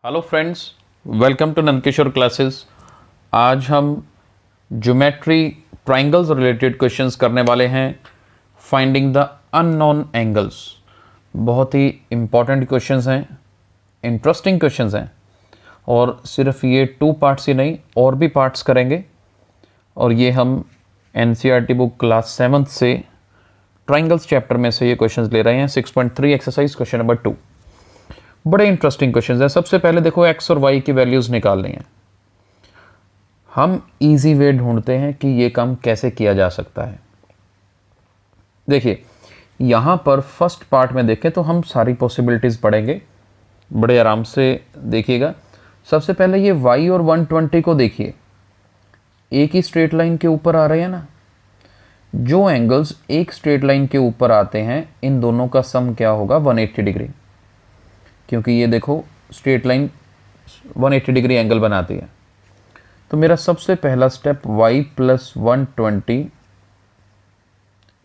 Hello friends, welcome to Nandkishor classes. आज हम geometry triangles related questions करने वाले हैं। फाइंडिंग द अननोन एंगल्स बहुत ही इम्पॉर्टेंट क्वेश्चंस हैं, इंटरेस्टिंग क्वेश्चंस हैं और सिर्फ ये 2 पार्ट्स ही नहीं और भी पार्ट्स करेंगे। और ये हम एनसीईआरटी बुक क्लास 7th से ट्राइंगल्स चैप्टर में से ये क्वेश्चंस ले रहे हैं। 6.3 एक्सरसाइज क्वेश्चन नंबर 2। बड़े इंटरेस्टिंग क्वेश्चंस हैं। सबसे पहले देखो, एक्स और वाई की वैल्यूज़ निकालनी है। हम इजी वे ढूंढते हैं कि ये काम कैसे किया जा सकता है। देखिए, यहाँ पर फर्स्ट पार्ट में देखें तो हम सारी पॉसिबिलिटीज़ पढ़ेंगे, बड़े आराम से देखिएगा। सबसे पहले ये y और 120 को देखिए, एक ही स्ट्रेट लाइन के ऊपर आ रहे हैं ना। जो एंगल्स एक स्ट्रेट लाइन के ऊपर आते हैं, इन दोनों का सम क्या होगा? 180 डिग्री, क्योंकि ये देखो स्ट्रेट लाइन 180 डिग्री एंगल बनाती है। तो मेरा सबसे पहला step y plus 120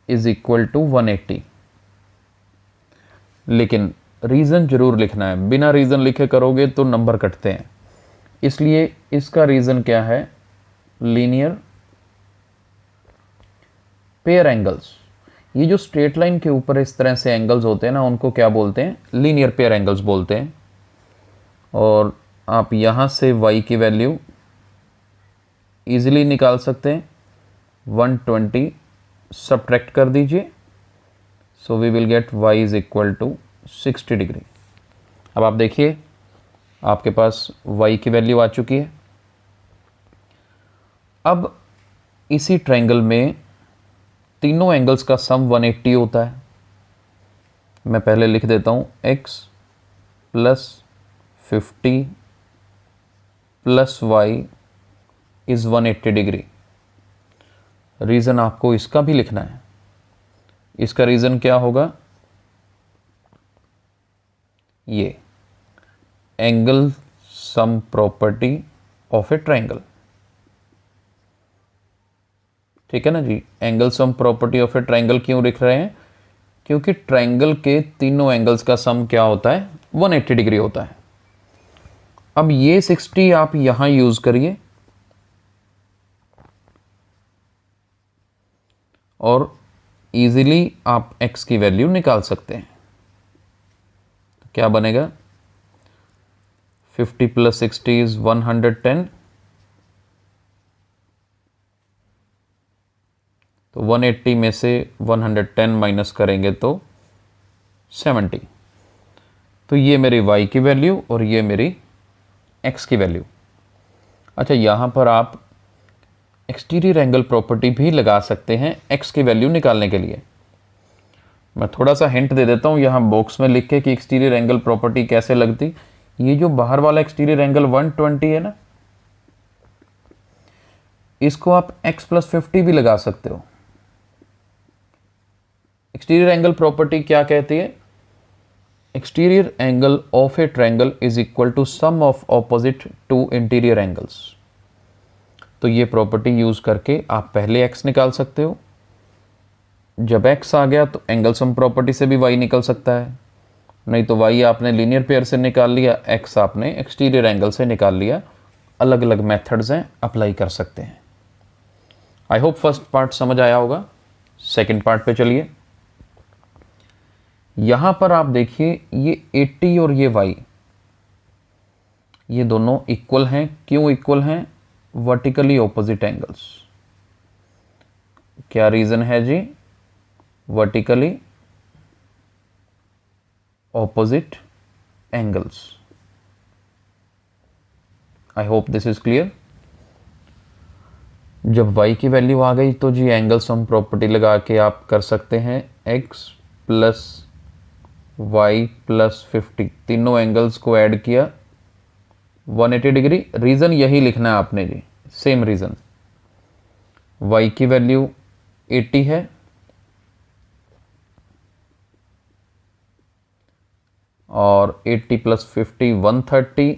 is equal to 180। लेकिन रीज़न जरूर लिखना है, बिना रीज़न लिखे करोगे तो नंबर कटते हैं। इसलिए इसका रीज़न क्या है? Linear pair angles. ये जो स्ट्रेट लाइन के ऊपर इस तरह से एंगल्स होते हैं ना, उनको क्या बोलते हैं? लीनियर पेयर एंगल्स बोलते हैं। और आप यहाँ से y की वैल्यू इजीली निकाल सकते हैं। 120 सब्ट्रैक्ट कर दीजिए, so we will get y is equal to 60 degree. अब आप देखिए, आपके पास y की वैल्यू आ चुकी है। अब इसी ट्रायंगल में तीनों एंगल्स का सम 180 होता है। मैं पहले लिख देता हूँ x plus 50 plus y is 180 degree. Reason आपको इसका भी लिखना है। इसका रीज़न क्या होगा? ये angle sum property of a triangle. ठीक है ना जी। Angle sum property of a triangle क्यों लिख रहे हैं? क्योंकि ट्रायंगल के तीनों एंगल्स का सम क्या होता है? 180 डिग्री होता है। अब ये 60 आप यहां यूज करिए और इजीली आप x की वैल्यू निकाल सकते हैं। तो क्या बनेगा? 50 प्लस 60 इज 110। तो 180 में से 110 माइनस करेंगे तो 70। तो ये मेरी y की वैल्यू और ये मेरी x की वैल्यू। अच्छा, यहाँ पर आप एक्सटीरियर एंगल प्रॉपर्टी भी लगा सकते हैं x की वैल्यू निकालने के लिए। मैं थोड़ा सा हिंट दे देता हूँ यहाँ बॉक्स में लिख के कि एक्सटीरियर एंगल प्रॉपर्टी कैसे लगती। ये जो बाहर वाला एक्सटीरियर एंगल 120 है ना, इसको आप x प्लस 50 भी लगा सकते हो। एक्सटीरियर एंगल प्रॉपर्टी क्या कहती है? Exterior angle of a triangle is equal to sum of opposite to interior angles. तो ये प्रॉपर्टी यूज करके आप पहले x निकाल सकते हो। जब x आ गया तो एंगल सम प्रॉपर्टी से भी y निकल सकता है, नहीं तो y आपने लीनियर पेयर से निकाल लिया, x आपने एक्सटीरियर एंगल से निकाल लिया। अलग अलग मेथड्स हैं, अप्लाई कर सकते हैं। आई होप फर्स्ट पार्ट समझ आया होगा। सेकेंड पार्ट पे चलिए। यहां पर आप देखिए, ये 80 और ये y, ये दोनों इक्वल हैं। क्यों इक्वल हैं? Vertically opposite angles. क्या रीजन है जी? Vertically opposite angles. I hope this is clear. जब y की वैल्यू आ गई तो जी एंगल सम प्रॉपर्टी लगा के आप कर सकते हैं x प्लस y प्लस 50, तीनों एंगल्स को ऐड किया 180 डिग्री। रीज़न यही लिखना है आपने जी, सेम रीज़न। y की वैल्यू 80 है और 80 प्लस 50 130।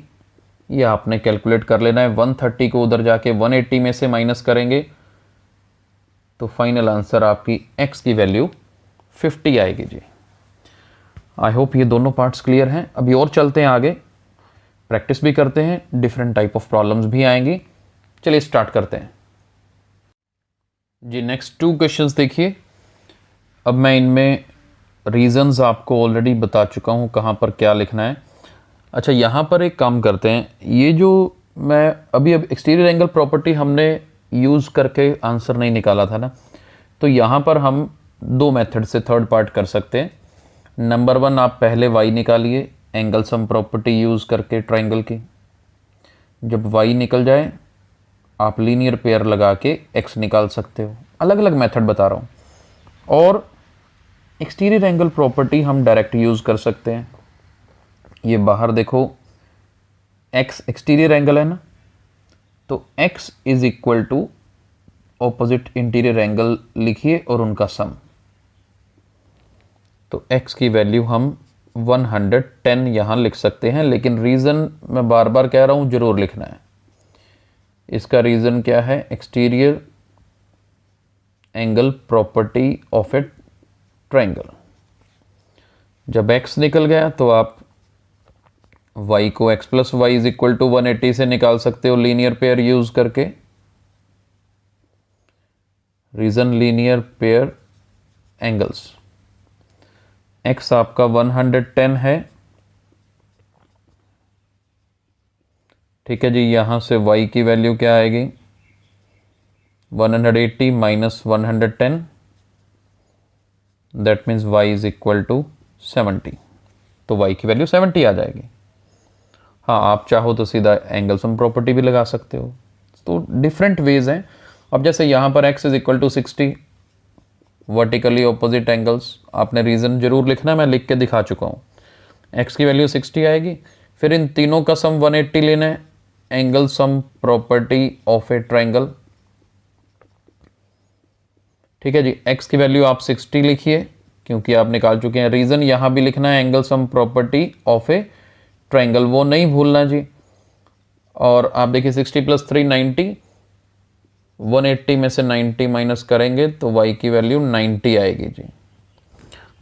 ये आपने कैलकुलेट कर लेना है। 130 को उधर जाके 180 में से माइनस करेंगे तो फाइनल आंसर आपकी x की वैल्यू 50 आएगी जी। आई होप ये दोनों पार्ट्स क्लियर हैं। अभी और चलते हैं आगे। प्रैक्टिस भी करते हैं, डिफरेंट टाइप ऑफ प्रॉब्लम्स भी आएंगी। चलिए स्टार्ट करते हैं जी। नेक्स्ट 2 क्वेश्चंस देखिए। अब मैं इनमें रीजंस आपको ऑलरेडी बता चुका हूँ कहाँ पर क्या लिखना है। अच्छा, यहाँ पर एक काम करते हैं, ये जो मैं अभी एक्सटीरियर एंगल प्रॉपर्टी हमने यूज़ करके आंसर नहीं निकाला था ना, तो यहाँ पर हम 2 मेथड से थर्ड पार्ट कर सकते हैं। नंबर 1, आप पहले y निकालिए एंगल सम प्रॉपर्टी यूज़ करके ट्राइंगल की। जब y निकल जाए आप लीनियर पेयर लगा के x निकाल सकते हो। अलग अलग मेथड बता रहा हूँ। और एक्सटीरियर एंगल प्रॉपर्टी हम डायरेक्ट यूज़ कर सकते हैं। ये बाहर देखो, x एक्सटीरियर एंगल है ना, तो x is equal to opposite interior angle लिखिए और उनका सम। तो x की वैल्यू हम 110 यहाँ लिख सकते हैं, लेकिन रीज़न मैं बार बार कह रहा हूँ ज़रूर लिखना है। इसका रीज़न क्या है? Exterior angle property of a triangle. जब x निकल गया तो आप y को x plus y is equal to 180 से निकाल सकते हो लीनियर पेयर यूज करके। Reason linear pair angles. x आपका 110 है, ठीक है जी। यहां से y की वैल्यू क्या आएगी? 180 minus 110, that means y is equal to 70। तो y की वैल्यू 70 आ जाएगी। हाँ, आप चाहो तो सीधा एंगल सम प्रॉपर्टी भी लगा सकते हो। तो डिफरेंट वेज हैं। अब जैसे यहाँ पर x is equal to 60, vertically opposite angles, आपने रीज़न जरूर लिखना है, मैं लिख के दिखा चुका हूँ। x की वैल्यू 60 आएगी, फिर इन तीनों का सम 180 लेना है, angle sum property of a triangle. ठीक है जी। x की वैल्यू आप 60 लिखिए क्योंकि आप निकाल चुके हैं। रीज़न यहाँ भी लिखना है angle sum property of a triangle, वो नहीं भूलना जी। और आप देखिए 60 प्लस 3 90, 180 में से 90 माइनस करेंगे तो y की वैल्यू 90 आएगी जी।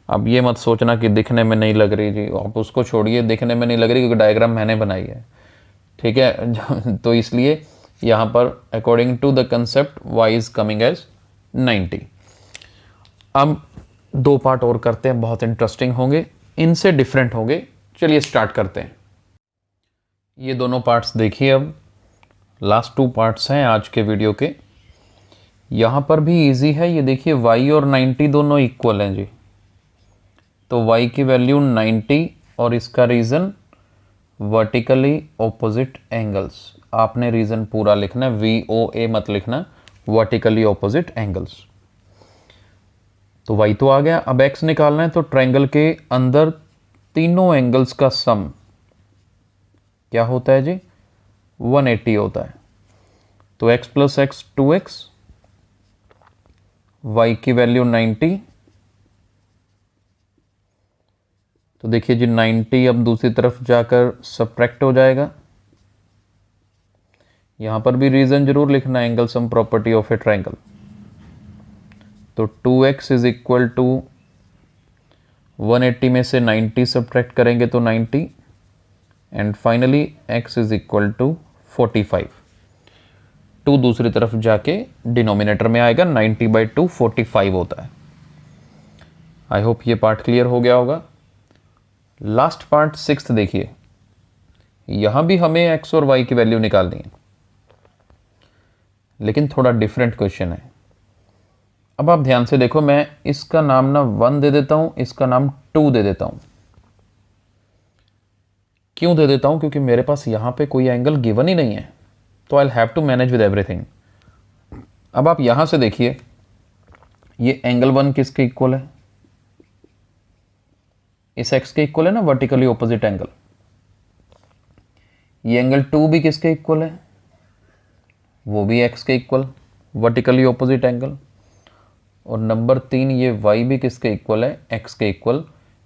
अब ये मत सोचना कि दिखने में नहीं लग रही जी, आप उसको छोड़िए, दिखने में नहीं लग रही क्योंकि डायग्राम मैंने बनाई है, ठीक है। तो इसलिए यहाँ पर according to the concept y is coming as 90। अब 2 पार्ट और करते हैं, बहुत इंटरेस्टिंग होंगे, इनसे डिफरेंट होंगे। चलिए स्टार्ट करते हैं। ये दोनों पार्ट्स देखिए। अब लास्ट 2 पार्ट्स हैं आज के वीडियो के। यहाँ पर भी इजी है, ये देखिए y और 90 दोनों इक्वल हैं जी। तो y की वैल्यू 90 और इसका रीज़न वर्टिकली ऑपोजिट एंगल्स। आपने रीज़न पूरा लिखना है, VOA मत लिखना, वर्टिकली ऑपोजिट एंगल्स। तो y तो आ गया। अब x निकालना है, तो ट्रायंगल के अंदर तीनों एंगल्स का सम क्या होता है जी? 180 होता है। तो x plus x 2x, y की वैल्यू 90। तो देखिए जी 90 अब दूसरी तरफ जाकर सब्ट्रैक्ट हो जाएगा। यहां पर भी रीजन जरूर लिखना है, angle sum property of a triangle. तो 2x इज इक्वल टू 180 में से 90 सब्ट्रैक्ट करेंगे तो 90, and finally x is equal to 45। 2 दूसरी तरफ जाके डिनोमिनेटर में आएगा, 90/2 45 होता है। आई होप ये पार्ट क्लियर हो गया होगा। लास्ट पार्ट 6th देखिए। यहां भी हमें x और y की वैल्यू निकालनी है, लेकिन थोड़ा डिफरेंट क्वेश्चन है। अब आप ध्यान से देखो, मैं इसका नाम ना 1 दे देता हूं, इसका नाम 2 दे देता हूं। क्यों दे देता हूं? क्योंकि मेरे पास यहां पे कोई एंगल गिवन ही नहीं है, तो I have to manage with everything. अब आप यहां से देखिए, ये एंगल 1 किसके इक्वल है? इस x के इक्वल है ना, वर्टिकली ऑपोजिट एंगल। ये एंगल 2 भी किसके इक्वल है? वो भी x के इक्वल, वर्टिकली ऑपोजिट एंगल। और नंबर 3 ये y भी किसके इक्वल है? x के इक्वल।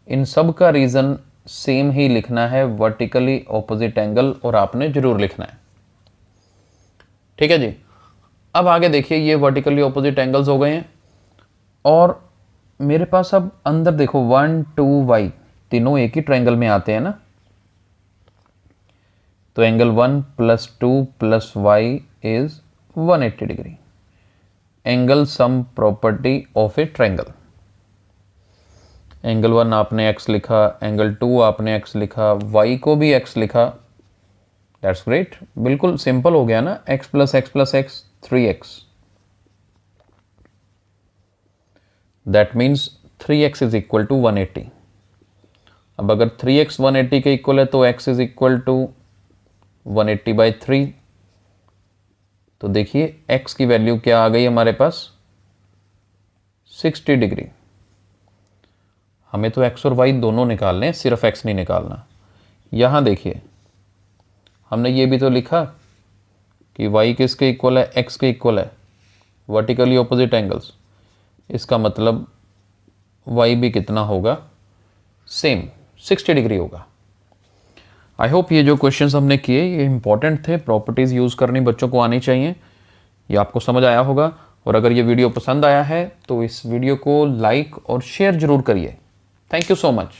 इन सब का रीजन सेम ही लिखना है, वर्टिकली ऑपोजिट एंगल, और आपने जरूर लिखना है, ठीक है जी। अब आगे देखिए, ये वर्टिकली ऑपोजिट एंगल्स हो गए हैं, और मेरे पास अब अंदर देखो 1 2 y तीनों एक ही ट्रायंगल में आते हैं ना। तो angle 1 + 2 + y is 180 degree. Angle sum property of a triangle. Angle 1 आपने x लिखा, एंगल 2 आपने x लिखा, y को भी x लिखा। दैट्स ग्रेट, बिल्कुल सिंपल हो गया ना। x + x + x 3x, that means 3x is equal to 180। अब अगर 3x 180 के इक्वल है तो x इज इक्वल टू 180/3। तो देखिए x की वैल्यू क्या आ गई हमारे पास, 60 डिग्री। हमें तो x और y दोनों निकालने हैं, सिर्फ x नहीं निकालना। यहां देखिए हमने ये भी तो लिखा कि y किसके इक्वल है, x के इक्वल है, वर्टिकली ऑपोजिट एंगल्स। इसका मतलब y भी कितना होगा, सेम 60 डिग्री होगा। आई होप ये जो क्वेश्चंस हमने किए ये इंपॉर्टेंट थे, प्रॉपर्टीज़ यूज़ करनी बच्चों को आनी चाहिए, ये आपको समझ आया होगा। और अगर ये वीडियो पसंद आया है तो इस वीडियो को लाइक और शेयर ज़रूर करिए। Thank you so much.